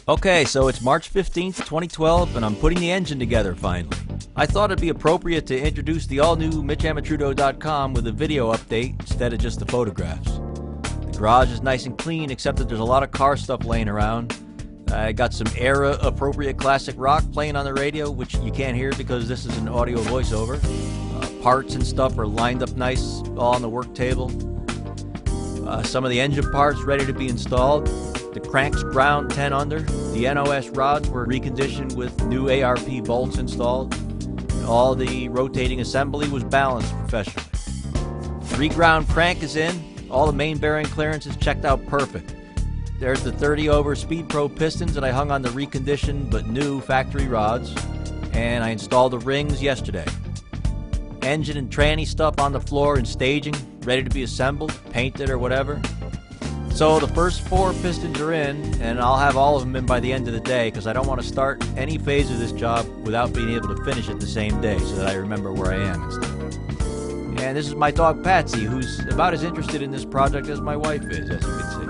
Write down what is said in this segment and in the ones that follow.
Okay, so it's March 15th, 2012, and I'm putting the engine together finally. I thought it'd be appropriate to introduce the all-new MitchAmatrudo.com with a video update instead of just the photographs. The garage is nice and clean, except that there's a lot of car stuff laying around. I got some era-appropriate classic rock playing on the radio, which you can't hear because this is an audio voiceover. Parts and stuff are lined up nice, all on the work table. Some of the engine parts ready to be installed. The cranks ground 10 under. The NOS rods were reconditioned with new ARP bolts installed. And all the rotating assembly was balanced professionally. Reground crank is in. All the main bearing clearance is checked out perfect. There's the 30 over Speed Pro pistons that I hung on the reconditioned but new factory rods. And I installed the rings yesterday. Engine and tranny stuff on the floor and staging, ready to be assembled, painted or whatever. So the first 4 pistons are in, and I'll have all of them in by the end of the day because I don't want to start any phase of this job without being able to finish it the same day so that I remember where I am and stuff. And this is my dog Patsy, who's about as interested in this project as my wife is, as you can see.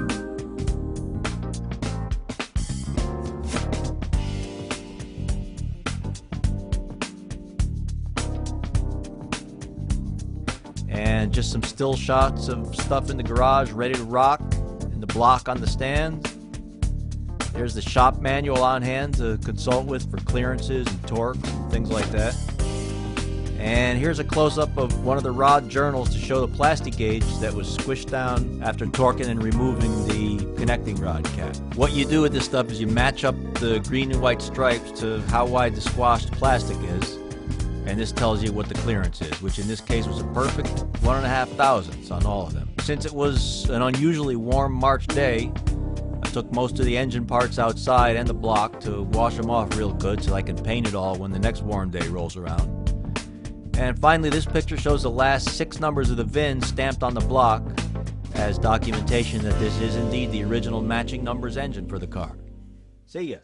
And just some still shots of stuff in the garage ready to rock, and the block on the stand. There's the shop manual on hand to consult with for clearances and torques and things like that. And here's a close-up of one of the rod journals to show the plastic gauge that was squished down after torquing and removing the connecting rod cap. What you do with this stuff is you match up the green and white stripes to how wide the squashed plastic is. And this tells you what the clearance is, which in this case was a perfect 1.5 thousandths on all of them. Since it was an unusually warm March day, I took most of the engine parts outside and the block to wash them off real good so I can paint it all when the next warm day rolls around. And finally, this picture shows the last 6 numbers of the VIN stamped on the block as documentation that this is indeed the original matching numbers engine for the car. See ya.